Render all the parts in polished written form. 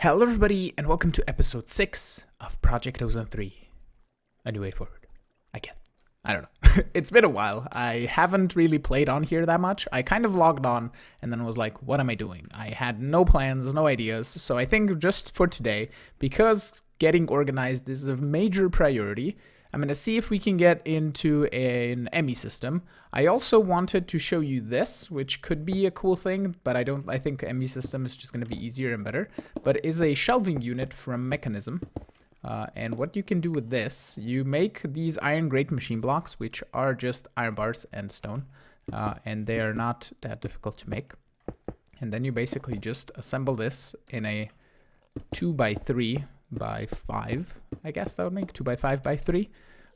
Hello everybody and welcome to episode 6 of Project Ozone 3. A new way forward, I guess. I don't know. It's been a while. I haven't really played on here that much. I kind of logged on and then was like, what am I doing? I had no plans, no ideas. So I think just for today, because getting organized is a major priority, I'm going to see if we can get into an ME system. I also wanted to show you this, which could be a cool thing, but I think ME system is just going to be easier and better. But is a shelving unit from Mechanism. And what you can do with this, you make these iron grate machine blocks, which are just iron bars and stone. And they are not that difficult to make. And then you basically just assemble this in a 2x3 by 5, I guess that would make 2x5 by 3.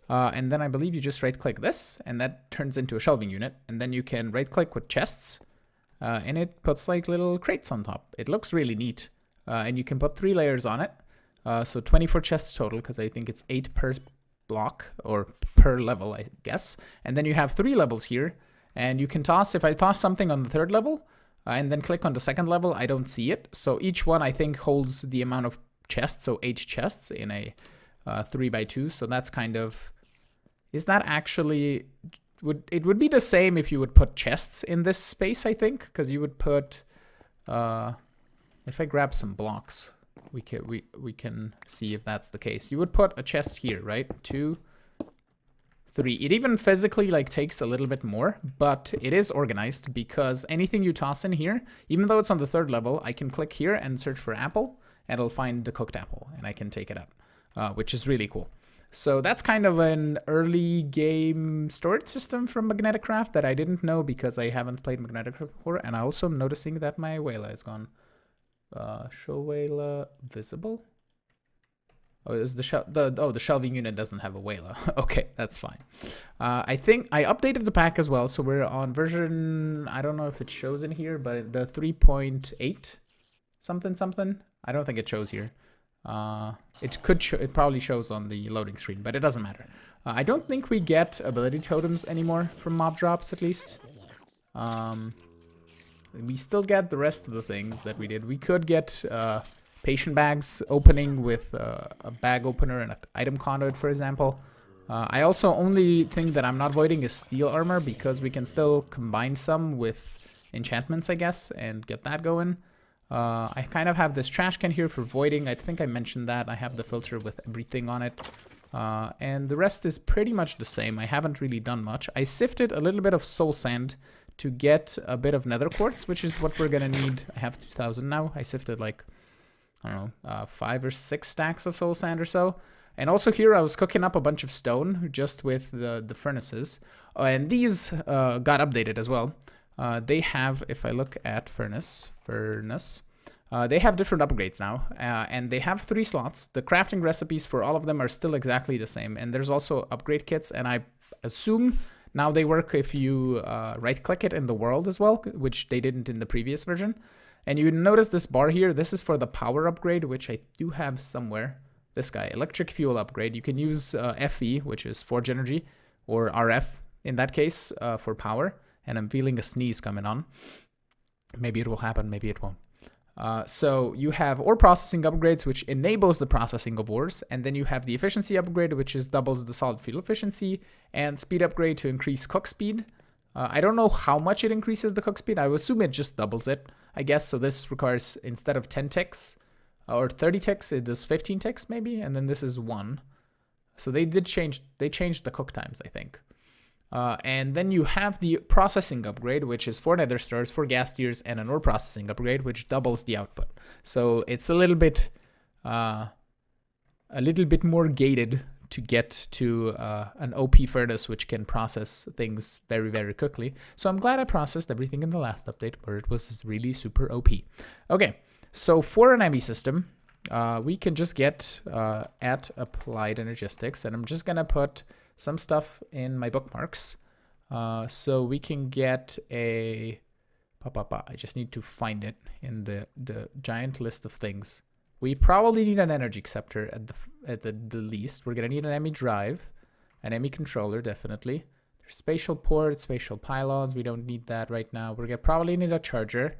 And then I believe you just right click this and that turns into a shelving unit. And then you can right click with chests and it puts like little crates on top. It looks really neat. And you can put 3 layers on it. So 24 chests total, because I think it's 8 per block or per level, I guess. And then you have 3 levels here and you can toss, if I toss something on the 3rd level and then click on the 2nd level, I don't see it. So each one I think holds the amount of chests, so 8 chests in a 3x2. So that's kind of, is that actually, it would be the same if you would put chests in this space, I think, because you would put, if I grab some blocks, we can see if that's the case. You would put a chest here, right? 2, 3. It even physically like takes a little bit more, but it is organized because anything you toss in here, even though it's on the 3rd level, I can click here and search for apple and it'll find the cooked apple and I can take it out, which is really cool. So that's kind of an early game storage system from Magnetic Craft that I didn't know because I haven't played Magnetic Craft before. And I also am noticing that my Wayla is gone. Show Wayla visible? Oh, is the shelving unit doesn't have a Wayla. Okay, that's fine. I think I updated the pack as well, so we're on version, I don't know if it shows in here, but the 3.8 something. I don't think it shows here. It probably shows on the loading screen, but it doesn't matter. I don't think we get ability totems anymore from mob drops, at least. We still get the rest of the things that we did. We could get patient bags opening with a bag opener and an item conduit, for example. I also only think that I'm not voiding is steel armor because we can still combine some with enchantments, I guess, and get that going. I kind of have this trash can here for voiding. I think I mentioned that. I have the filter with everything on it. And the rest is pretty much the same. I haven't really done much. I sifted a little bit of soul sand to get a bit of nether quartz, which is what we're gonna need. I have 2,000 now. I sifted like, I don't know, 5 or 6 stacks of soul sand or so. And also here I was cooking up a bunch of stone just with the furnaces. And these got updated as well. They have, if I look at furnace, they have different upgrades now. And they have 3 slots. The crafting recipes for all of them are still exactly the same. And there's also upgrade kits. And I assume now they work if you right-click it in the world as well, which they didn't in the previous version. And you notice this bar here, this is for the power upgrade, which I do have somewhere. This guy, electric fuel upgrade. You can use FE, which is Forge Energy, or RF in that case for power. And I'm feeling a sneeze coming on. Maybe it will happen, maybe it won't. So you have ore processing upgrades, which enables the processing of ores. And then you have the efficiency upgrade, which is doubles the solid fuel efficiency, and speed upgrade to increase cook speed. I don't know how much it increases the cook speed. I would assume it just doubles it, I guess. So this requires, instead of 10 ticks or 30 ticks, it does 15 ticks maybe. And then this is 1. So they changed the cook times, I think. And then you have the processing upgrade, which is 4 nether stars, 4 gas tiers, and an ore processing upgrade, which doubles the output. So it's a little bit more gated to get to an OP furnace, which can process things very, very quickly. So I'm glad I processed everything in the last update where it was really super OP. Okay, so for an ME system, we can just get at applied energistics, and I'm just gonna put some stuff in my bookmarks. So we can get a, I just need to find it in the giant list of things. We probably need an energy acceptor at the least. We're gonna need an ME drive, an ME controller, definitely. There's spatial ports, spatial pylons. We don't need that right now. We're gonna probably need a charger.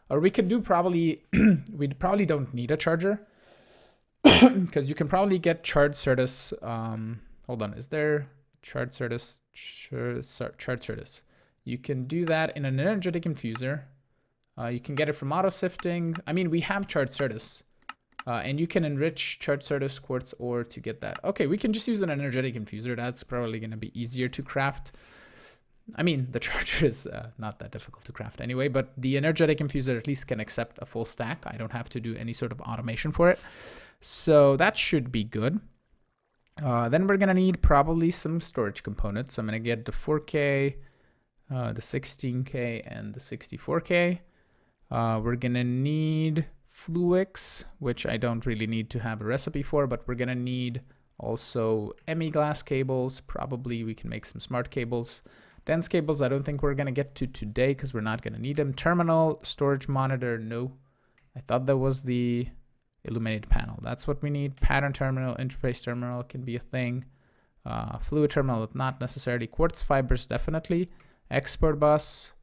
Or we could do probably, we probably don't need a charger. Because you can probably get charged Syrtis. Hold on, is there charged Syrtis? Charged Syrtis. You can do that in an energetic infuser. You can get it from auto sifting. I mean, we have charged Syrtis. And you can enrich charged Syrtis quartz ore to get that. Okay, we can just use an energetic infuser. That's probably going to be easier to craft. I mean, the charger is not that difficult to craft anyway, but the energetic infuser at least can accept a full stack. I don't have to do any sort of automation for it. So that should be good. Then we're going to need probably some storage components. So I'm going to get the 4K, the 16K, and the 64K. We're going to need Fluix, which I don't really need to have a recipe for, but we're going to need also ME glass cables. Probably we can make some smart cables. Dense cables, I don't think we're going to get to today because we're not going to need them. Terminal, storage monitor, no. I thought that was the illuminated panel. That's what we need. Pattern terminal, interface terminal can be a thing. Fluid terminal, not necessarily. Quartz fibers, definitely. Export bus.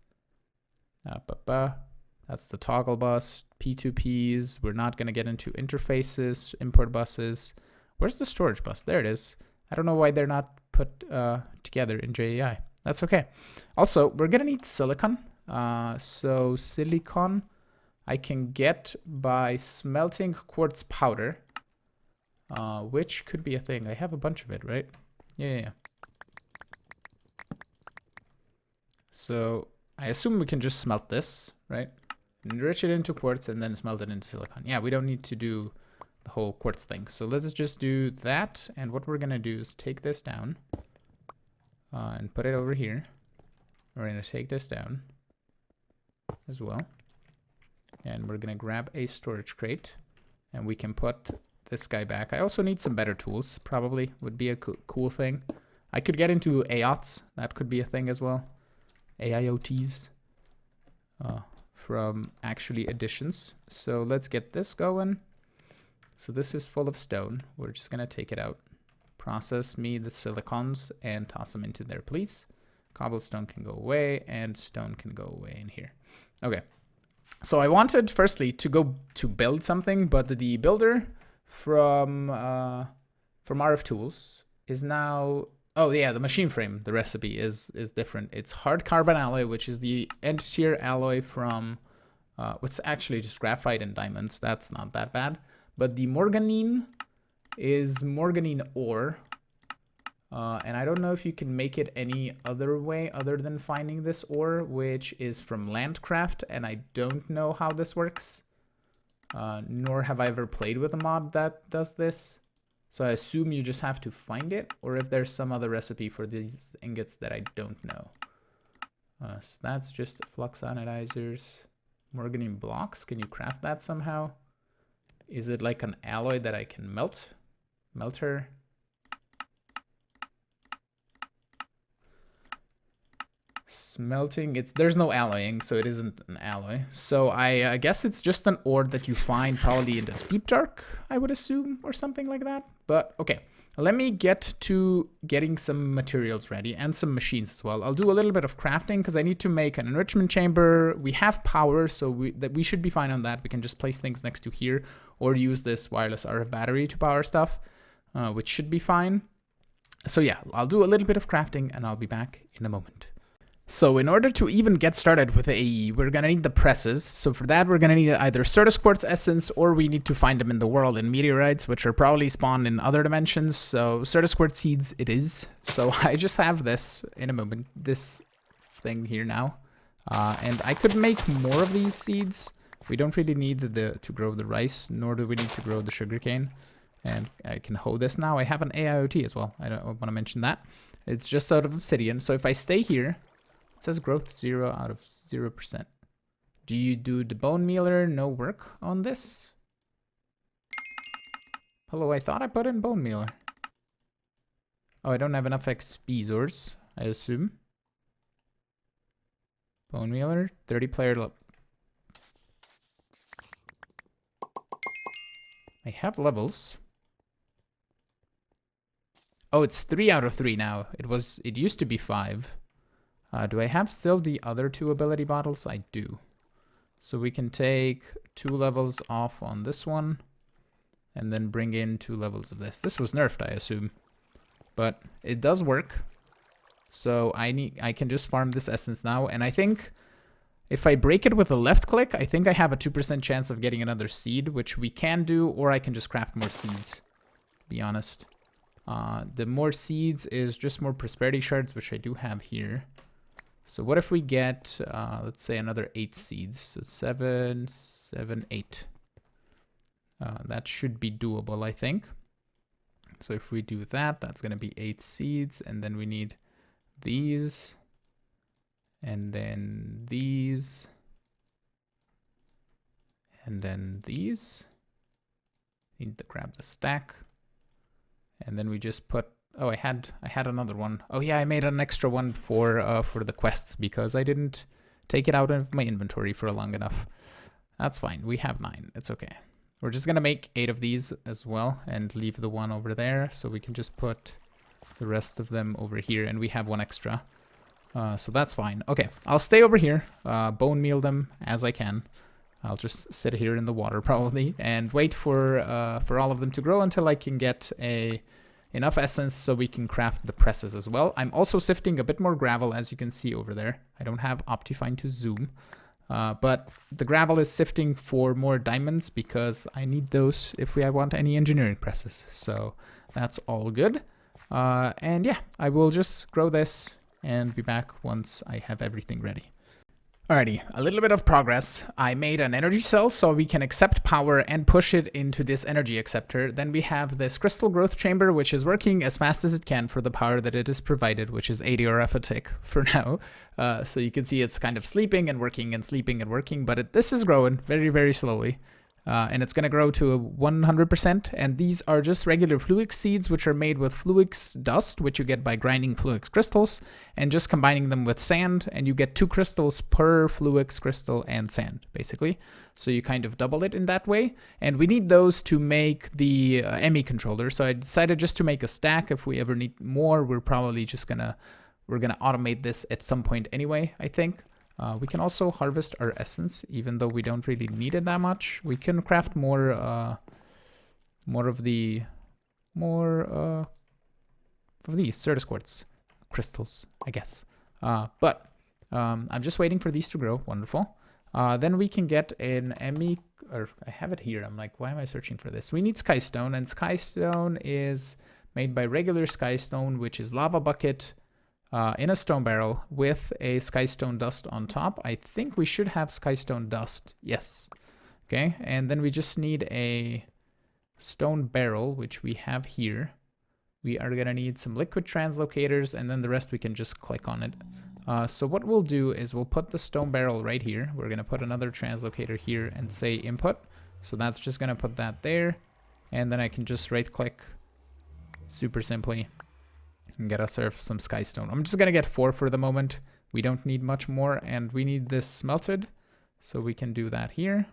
That's the toggle bus. P2Ps. We're not going to get into interfaces, import buses. Where's the storage bus? There it is. I don't know why they're not put together in JEI. That's okay. Also, we're going to need silicon. So silicon I can get by smelting quartz powder, which could be a thing. I have a bunch of it, right? Yeah. So I assume we can just smelt this, right? Enrich it into quartz and then smelt it into silicon. Yeah, we don't need to do the whole quartz thing. So let's just do that. And what we're going to do is take this down and put it over here. We're going to take this down as well. And we're going to grab a storage crate and we can put this guy back. I also need some better tools, probably would be a cool thing. I could get into AIOTs. That could be a thing as well. AIoTs from actually additions. So let's get this going. So this is full of stone. We're just going to take it out. Process me the silicons and toss them into there, please. Cobblestone can go away and stone can go away in here. Okay. So I wanted firstly to go to build something, but the builder from RF Tools is now, oh yeah, the machine frame, the recipe is different. It's hard carbon alloy, which is the end tier alloy from, what's actually just graphite and diamonds. That's not that bad. But the morganine is morganine ore. And I don't know if you can make it any other way other than finding this ore, which is from Landcraft, and I don't know how this works. Nor have I ever played with a mod that does this. So I assume you just have to find it, or if there's some other recipe for these ingots that I don't know. So that's just flux anodizers. Morganine blocks, can you craft that somehow? Is it like an alloy that I can melt? Melter. Smelting, there's no alloying, so it isn't an alloy. So I guess it's just an ore that you find probably in the deep dark, I would assume, or something like that. But okay, let me get to getting some materials ready and some machines as well. I'll do a little bit of crafting because I need to make an enrichment chamber. We have power, so we should be fine on that. We can just place things next to here or use this wireless RF battery to power stuff, which should be fine. So yeah, I'll do a little bit of crafting and I'll be back in a moment. So in order to even get started with AE, we're going to need the presses. So for that, we're going to need either Syrtis quartz essence, or we need to find them in the world in meteorites, which are probably spawned in other dimensions. So Syrtis quartz seeds it is. So I just have this in a moment, this thing here now. And I could make more of these seeds. We don't really need to grow the rice, nor do we need to grow the sugarcane. And I can hoe this now. I have an AIoT as well. I don't want to mention that. It's just out of obsidian. So if I stay here, it says growth 0 out of 0%. Do you do the bone mealer? No work on this? Hello, I thought I put in bone mealer. Oh, I don't have enough XP Zors, I assume. Bone mealer, 30 player. I have levels. Oh, it's 3 out of 3 now. It used to be 5. Do I have still the other 2 ability bottles? I do. So we can take 2 levels off on this one and then bring in 2 levels of this. This was nerfed, I assume, but it does work. So I can just farm this essence now, and I think if I break it with a left click, I think I have a 2% chance of getting another seed, which we can do, or I can just craft more seeds, to be honest. The more seeds is just more prosperity shards, which I do have here. So what if we get, let's say, another 8 seeds? So 7, 7, 8. That should be doable, I think. So if we do that, that's going to be 8 seeds, and then we need these, and then these, and then these. Need to grab the stack, and then we just put. Oh, I had another one. Oh yeah, I made an extra one for the quests because I didn't take it out of my inventory for long enough. That's fine. We have 9. It's okay. We're just gonna make 8 of these as well and leave the one over there, so we can just put the rest of them over here, and we have 1 extra. So that's fine. Okay, I'll stay over here, bone meal them as I can. I'll just sit here in the water probably and wait for all of them to grow until I can get enough essence so we can craft the presses as well. I'm also sifting a bit more gravel, as you can see over there. I don't have Optifine to zoom, but the gravel is sifting for more diamonds because I need those if I want any engineering presses. So that's all good. And yeah, I will just grow this and be back once I have everything ready. Alrighty, a little bit of progress. I made an energy cell so we can accept power and push it into this energy acceptor. Then we have this crystal growth chamber, which is working as fast as it can for the power that it is provided, which is 80 RF a tick for now. So you can see it's kind of sleeping and working and sleeping and working, but this is growing very, very slowly. And it's going to grow to 100%. And these are just regular Fluix seeds, which are made with Fluix dust, which you get by grinding Fluix crystals and just combining them with sand. And you get 2 crystals per Fluix crystal and sand, basically. So you kind of double it in that way. And we need those to make the ME controller. So I decided just to make a stack. If we ever need more, we're probably just we're gonna automate this at some point anyway, I think. We can also harvest our essence, even though we don't really need it that much. We can craft more of these Syrtis quartz crystals, I guess. But I'm just waiting for these to grow. Wonderful. Then we can get an ME, or I have it here. I'm like, why am I searching for this? We need skystone, and skystone is made by regular skystone, which is lava bucket. In a stone barrel with a skystone dust on top. I think we should have skystone dust. Yes. Okay, and then we just need a stone barrel, which we have here. We are gonna need some liquid translocators, and then the rest we can just click on it. So what we'll do is we'll put the stone barrel right here. We're gonna put another translocator here and say input. So that's just gonna put that there. And then I can just right click super simply and get us some skystone. I'm just gonna get 4 for the moment. We don't need much more, and we need this smelted, so we can do that here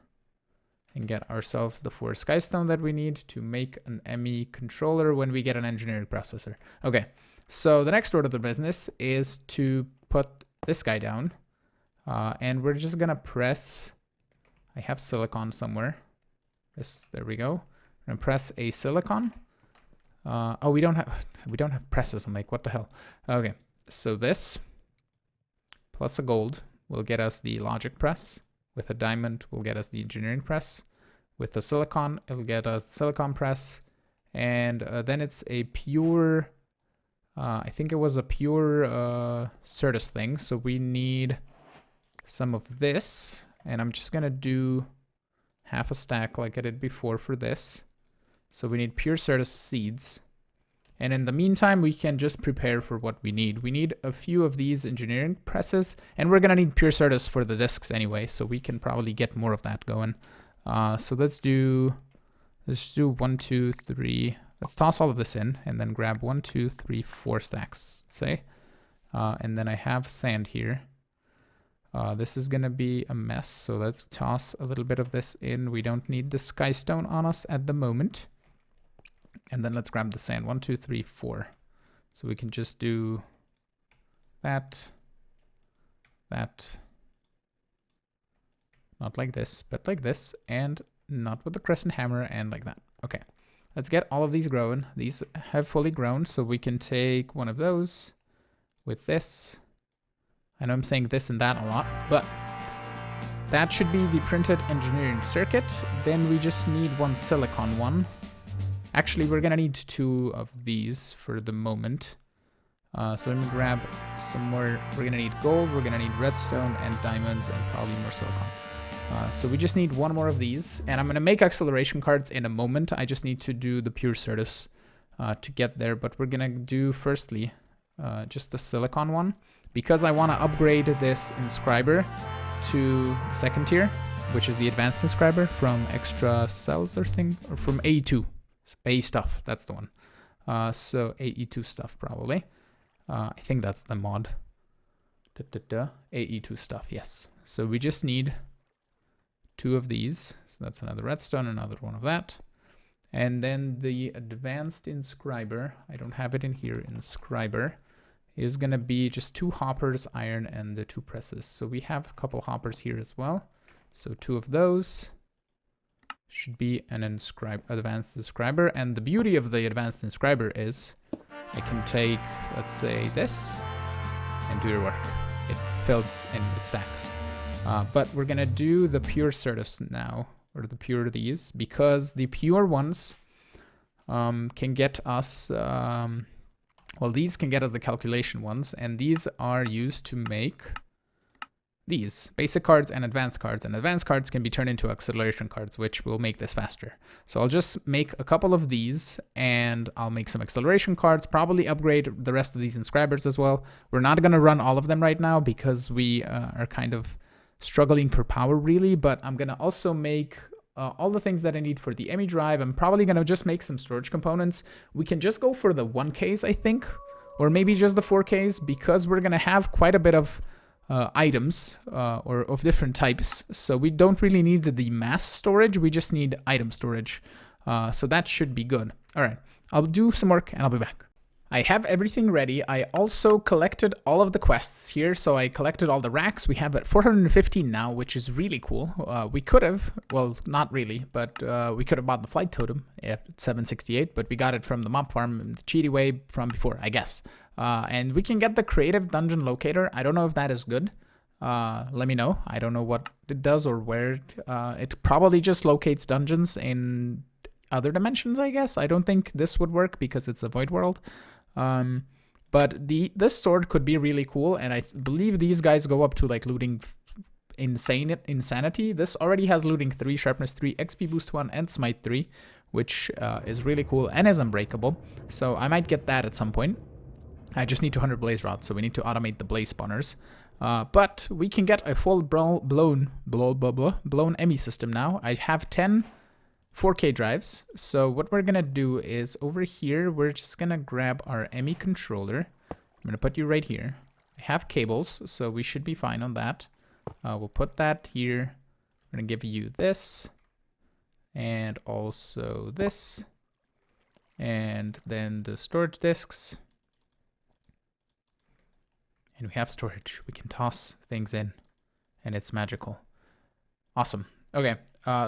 and get ourselves the 4 skystone that we need to make an ME controller when we get an engineering processor. Okay, so the next order of the business is to put this guy down, and we're just gonna press. I have silicon somewhere. There we go. I'm gonna press a silicon. Oh, we don't have presses. I'm like, what the hell? Okay, so this plus a gold will get us the logic press. With a diamond will get us the engineering press. With the silicon, it'll get us the silicon press. And then it's a pure, I think it was a pure Syrtis thing. So we need some of this. And I'm just gonna do half a stack like I did before for this. So we need pure Syrtis seeds. And in the meantime, we can just prepare for what we need. We need a few of these engineering presses, and we're gonna need pure Syrtis for the discs anyway, so we can probably get more of that going. So let's do 1, 2, 3. Let's toss all of this in and then grab 1, 2, 3, 4 stacks, let's say. And then I have sand here. This is gonna be a mess, so let's toss a little bit of this in. We don't need the skystone on us at the moment. And then let's grab the sand. 1, 2, 3, 4. So we can just do that, Not like this, but like this, and not with the crescent hammer, and like that. Okay, let's get all of these grown. These have fully grown, so we can take one of those with this. I know I'm saying this and that a lot, but that should be the printed engineering circuit. Then we just need one silicon one. Actually, we're gonna need 2 of these for the moment. So let me grab some more. We're gonna need gold, we're gonna need redstone and diamonds and probably more silicon. So we just need 1 more of these, and I'm gonna make acceleration cards in a moment. I just need to do the pure Syrtis to get there, but we're gonna do firstly just the silicon one, because I wanna upgrade this Inscriber to 2nd tier, which is the advanced Inscriber from extra cells or thing, or from AE2. A stuff, that's the one. So AE2 stuff probably. I think that's the mod. AE2 stuff, yes. So we just need 2 of these. So that's another redstone, another one of that. And then the advanced Inscriber, I don't have it in here, Inscriber, is gonna be just 2 hoppers, iron, and the 2 presses. So we have a couple hoppers here as well. So 2 of those should be an advanced Inscriber. And the beauty of the advanced Inscriber is I can take, let's say, this and do your work. It fills and it stacks. But we're gonna do the pure Syrtis now, or the pure these, because the pure ones can get us, well, these can get us the calculation ones, and these are used to make these basic cards and advanced cards, and advanced cards can be turned into acceleration cards, which will make this faster. So I'll just make a couple of these, and I'll make some acceleration cards, probably upgrade the rest of these Inscribers as well. We're not going to run all of them right now because we are kind of struggling for power really, but I'm going to also make all the things that I need for the ME drive. I'm probably going to just make some storage components. We can just go for the 1Ks, I think, or maybe just the 4Ks, because we're going to have quite a bit of items or of different types. So we don't really need the mass storage. We just need item storage. So that should be good. All right, I'll do some work and I'll be back. I have everything ready. I also collected all of the quests here. So I collected all the racks. We have at 450 now, which is really cool. We could have, well, not really, but we could have bought the flight totem at 768, but we got it from the mob farm the cheaty way from before, I guess. And we can get the creative dungeon locator. I don't know if that is good. Let me know. I don't know what it does or where it probably just locates dungeons in other dimensions, I guess. I don't think this would work because it's a void world. But this sword could be really cool, and I believe these guys go up to like looting insanity. This already has looting 3, sharpness 3, XP boost 1, and smite 3, which is really cool and is unbreakable. So I might get that at some point. I just need 200 blaze rods, so we need to automate the blaze spawners. But we can get a full blown ME system now. I have 10 4K drives. So what we're gonna do is over here, we're just gonna grab our ME controller. I'm gonna put you right here. I have cables, so we should be fine on that. We'll put that here. We're gonna give you this, and also this, and then the storage disks. And we have storage. We can toss things in, and it's magical. Awesome. Okay,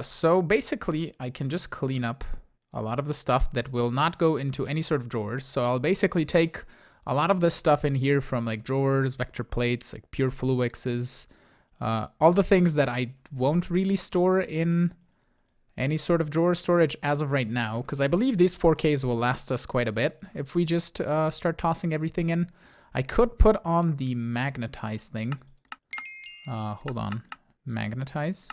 so basically, I can just clean up a lot of the stuff that will not go into any sort of drawers. So I'll basically take a lot of this stuff in here from like drawers, vector plates, like pure fluixes, all the things that I won't really store in any sort of drawer storage as of right now, because I believe these 4Ks will last us quite a bit if we just start tossing everything in. I could put on the magnetize thing. Hold on. Magnetize.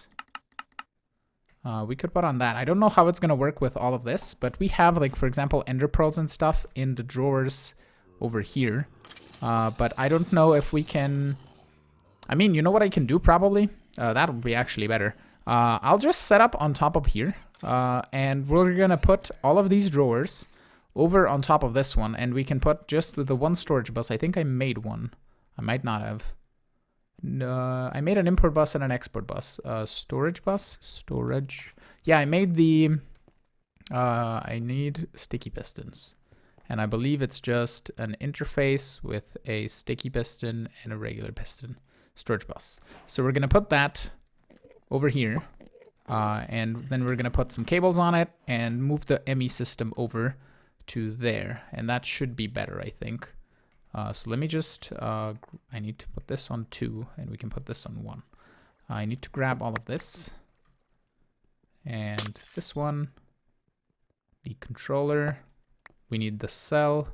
We could put on that. I don't know how it's going to work with all of this, but we have, like, for example, ender pearls and stuff in the drawers over here. But I don't know if we can... I mean, you know what I can do probably? That would be actually better. I'll just set up on top of here. And we're going to put all of these drawers over on top of this one, and we can put just with the one storage bus. I think I made one. I might not have. I made an import bus and an export bus. Storage bus? Storage. Yeah, I made the... I need sticky pistons. And I believe it's just an interface with a sticky piston and a regular piston. Storage bus. So we're going to put that over here. And then we're going to put some cables on it and move the ME system over to there. And that should be better, I think. So let me just, I need to put this on 2 and we can put this on 1. I need to grab all of this. And this one, the controller, we need the cell.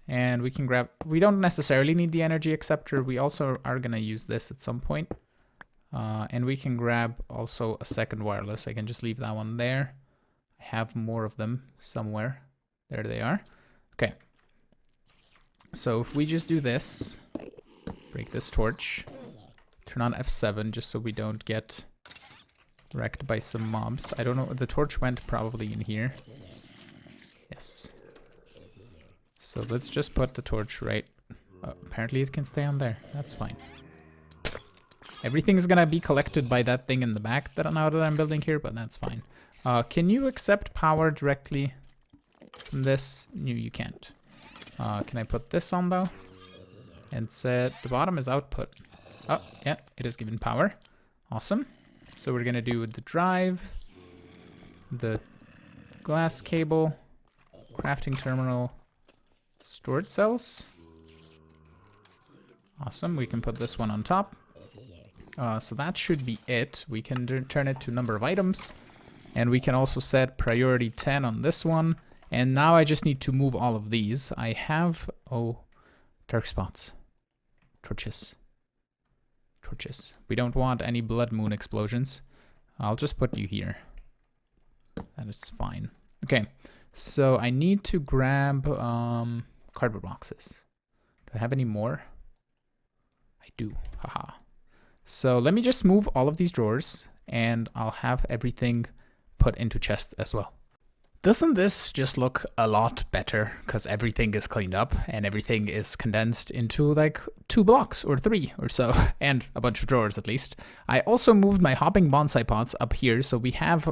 And we can grab, we don't necessarily need the energy acceptor. We also are going to use this at some point. And we can grab also a second wireless. I can just leave that one there. I have more of them somewhere. There they are. Okay. So if we just do this, break this torch, turn on F7 just so we don't get wrecked by some mobs. I don't know, the torch went probably in here. Yes. So let's just put the torch right. Apparently it can stay on there. That's fine. Everything's gonna be collected by that thing in the back that now that I'm building here, but that's fine. Can you accept power directly from this? No, you can't. Can I put this on though? And set the bottom is output. Oh, yeah, it is given power. Awesome. So we're gonna do the drive, the glass cable, crafting terminal, storage cells. Awesome, we can put this one on top. So that should be it. We can turn it to number of items. And we can also set priority 10 on this one. And now I just need to move all of these. I have, oh, dark spots. Torches. Torches. We don't want any blood moon explosions. I'll just put you here. That is fine. Okay, so I need to grab cardboard boxes. Do I have any more? I do. Haha. So let me just move all of these drawers and I'll have everything put into chests as well. Doesn't this just look a lot better because everything is cleaned up and everything is condensed into like 2 blocks or 3 or so, and a bunch of drawers at least. I also moved my hopping bonsai pots up here, so we have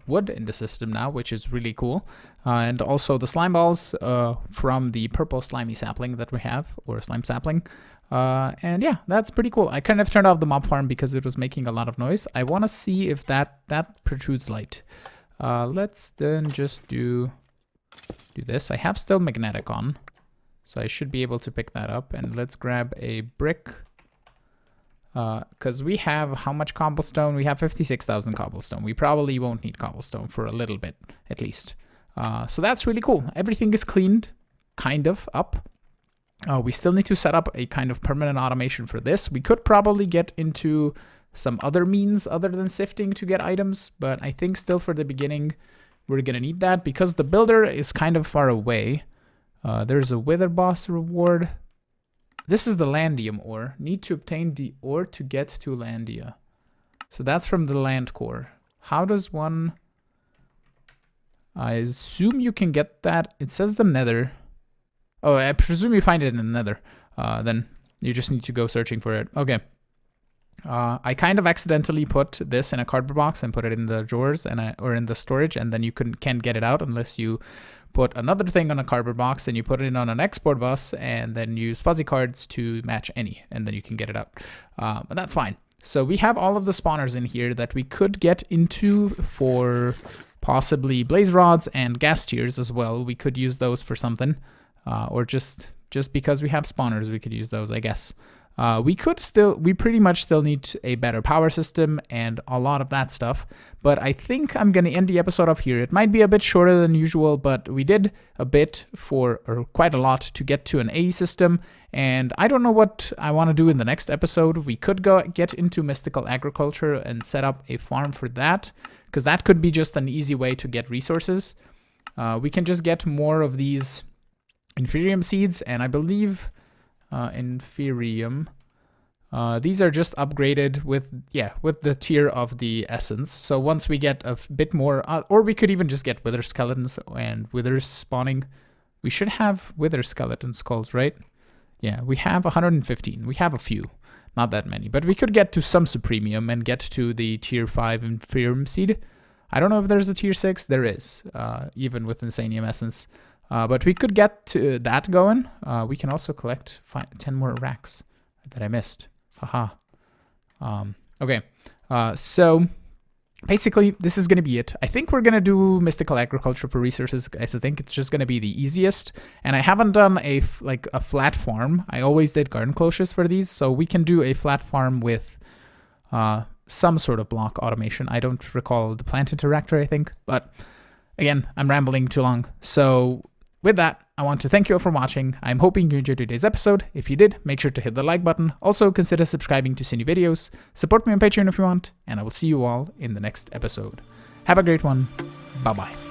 wood in the system now, which is really cool. And also the slime balls from the purple slimy sapling that we have, or slime sapling. And yeah, that's pretty cool. I kind of turned off the mob farm because it was making a lot of noise. I want to see if that protrudes light. Let's then just do this. I have still magnetic on, so I should be able to pick that up. And let's grab a brick, because we have how much cobblestone? We have 56,000 cobblestone. We probably won't need cobblestone for a little bit, at least. So that's really cool. Everything is cleaned, kind of, up. We still need to set up a kind of permanent automation for this. We could probably get into some other means other than sifting to get items, but I think still for the beginning we're gonna need that because the builder is kind of far away. There's a wither boss reward. This is the landium ore. Need to obtain the ore to get to landia. So that's from the land core. How does one... I assume you can get that. It says the nether. Oh, I presume you find it in the nether. Then you just need to go searching for it. Okay. I kind of accidentally put this in a cardboard box and put it in the drawers or in the storage, and then you can't get it out unless you put another thing on a cardboard box and you put it on an export bus and then use fuzzy cards to match any, and then you can get it out. But that's fine. So we have all of the spawners in here that we could get into for possibly blaze rods and gas tiers as well. We could use those for something, or just because we have spawners, we could use those, I guess. We pretty much still need a better power system and a lot of that stuff, but I think I'm going to end the episode off here. It might be a bit shorter than usual, but we did a bit or quite a lot to get to an AE system, and I don't know what I want to do in the next episode. We could get into mystical agriculture and set up a farm for that, because that could be just an easy way to get resources. We can just get more of these Inferium seeds, and I believe... Inferium. These are just upgraded with the tier of the essence. So once we get a bit more, or we could even just get wither skeletons and withers spawning. We should have wither skeleton skulls, right? Yeah, we have 115. We have a few, not that many, but we could get to some supremium and get to the tier 5 Inferium seed. I don't know if there's a tier 6. There is, even with Insanium essence. But we could get to that going. We can also collect 10 more racks that I missed. Haha. Okay. So basically, this is going to be it. I think we're going to do mystical agriculture for resources. I think it's just going to be the easiest. And I haven't done a flat farm. I always did garden closures for these. So we can do a flat farm with some sort of block automation. I don't recall the plant interactor, I think. But again, I'm rambling too long. So with that, I want to thank you all for watching. I'm hoping you enjoyed today's episode. If you did, make sure to hit the like button. Also, consider subscribing to see new videos. Support me on Patreon if you want, and I will see you all in the next episode. Have a great one. Bye-bye.